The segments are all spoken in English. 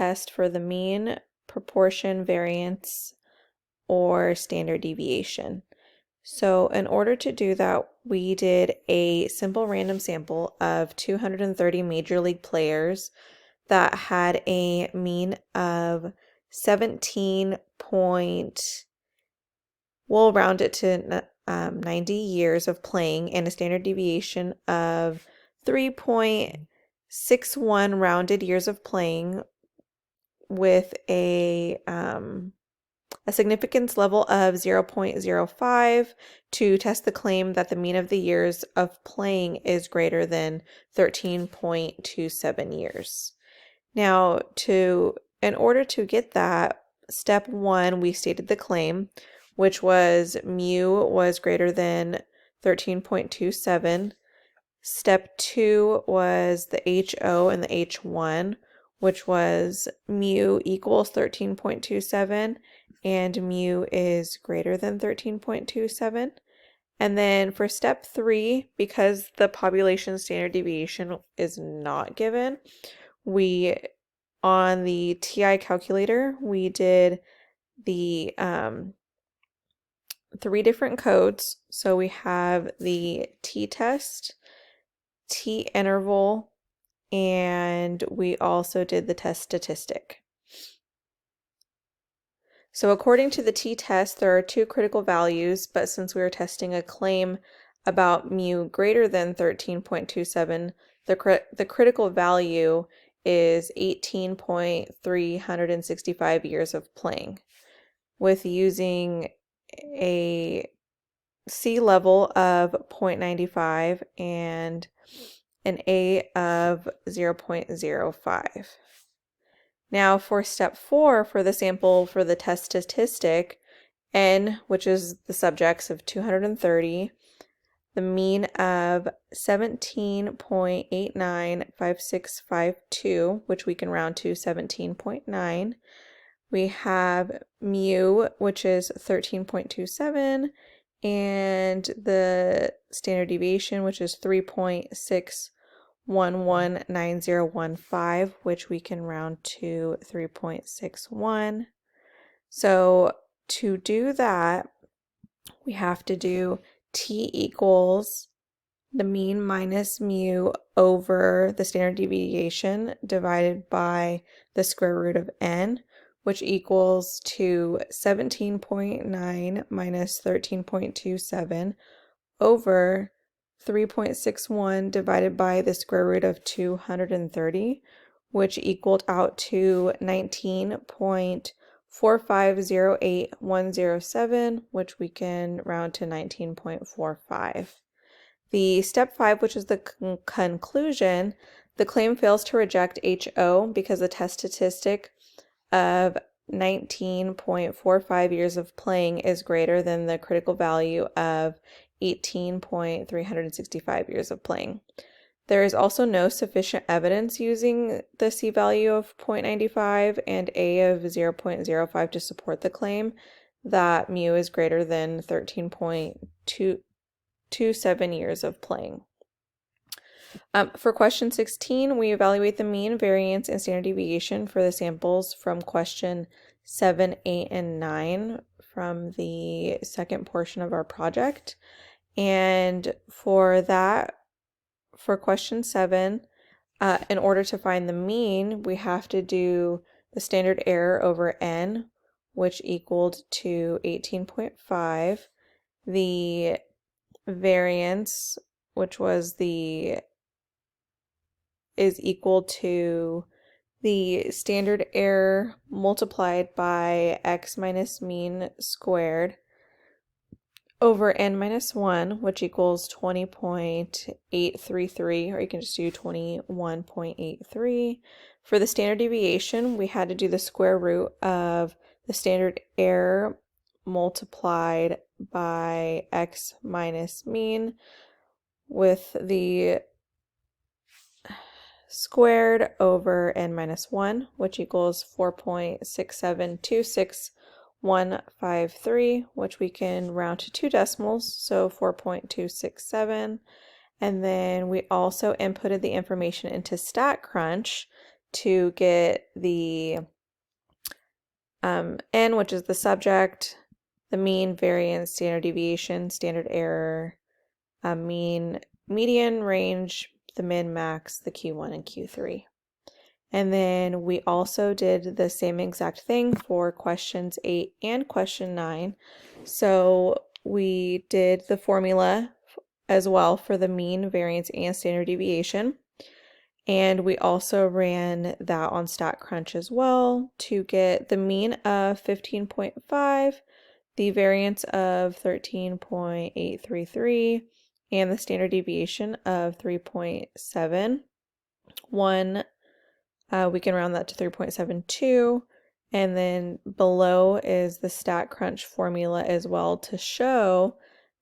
test for the mean, proportion, variance, or standard deviation. So in order to do that, we did a simple random sample of 230 major league players that had a mean of 17 point, we'll round it to 90 years of playing, and a standard deviation of 3.61 rounded years of playing, with a significance level of 0.05 to test the claim that the mean of the years of playing is greater than 13.27 years. Now, in order to get that, step 1, we stated the claim, which was mu was greater than 13.27. Step 2 was the HO and the H1, which was mu equals 13.27 and mu is greater than 13.27. And then for step 3, because the population standard deviation is not given, on the TI calculator, we did the 3 different codes. So we have the t-test, t-interval, and we also did the test statistic. So according to the t-test, there are 2 critical values, but since we were testing a claim about mu greater than 13.27, the critical value is 18.365 years of playing, with using a C level of 0.95 and an A of 0.05. Now for step 4, for the sample for the test statistic, N, which is the subjects of 230, the mean of 17.895652, which we can round to 17.9. We have mu, which is 13.27, and the standard deviation, which is 3.6119015, which we can round to 3.61. So to do that, we have to do t equals the mean minus mu over the standard deviation divided by the square root of n, which equals to 17.9 minus 13.27 over 3.61 divided by the square root of 230, which equaled out to 19.4508107, which we can round to 19.45. The step 5, which is the conclusion, the claim fails to reject HO because the test statistic of 19.45 years of playing is greater than the critical value of 18.365 years of playing. There is also no sufficient evidence using the C value of 0.95 and A of 0.05 to support the claim that mu is greater than 13.27 years of playing. For question 16, we evaluate the mean, variance, and standard deviation for the samples from question 7, 8, and 9 from the second portion of our project. And for that, for question 7, in order to find the mean, we have to do the standard error over n, which equaled to 18.5. The variance, which was is equal to the standard error multiplied by x minus mean squared over n minus 1, which equals 20.833, or you can just do 21.83. For the standard deviation, we had to do the square root of the standard error multiplied by x minus mean with the squared over n minus 1, which equals 4.6726153, which we can round to 2 decimals, so 4.267. And then we also inputted the information into StatCrunch to get the N, which is the subject, the mean, variance, standard deviation, standard error, mean, median, range, the min, max, the Q1 and Q3. And then we also did the same exact thing for questions 8 and question 9. So we did the formula as well for the mean, variance, and standard deviation. And we also ran that on StatCrunch as well to get the mean of 15.5, the variance of 13.833, and the standard deviation of 3.7. We can round that to 3.72. And then below is the StatCrunch formula as well to show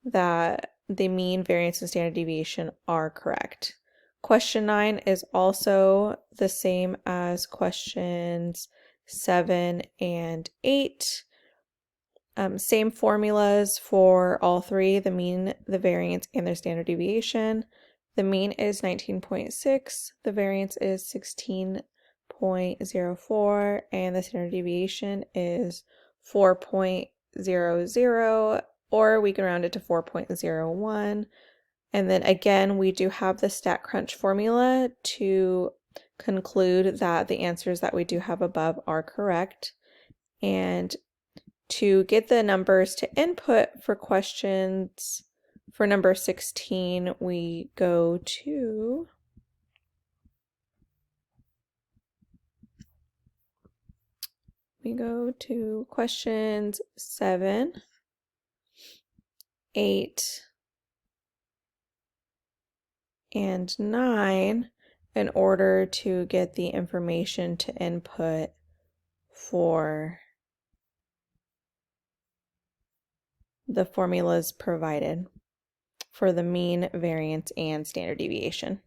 that the mean, variance, and standard deviation are correct. Question 9 is also the same as questions 7 and 8. Same formulas for all three, the mean, the variance, and their standard deviation. The mean is 19.6, the variance is 16.04, and the standard deviation is 4.00, or we can round it to 4.01. And then again, we do have the StatCrunch formula to conclude that the answers that we do have above are correct. And to get the numbers to input for questions for number 16, we go to questions 7, 8, and 9 in order to get the information to input for the formulas provided for the mean, variance, and standard deviation.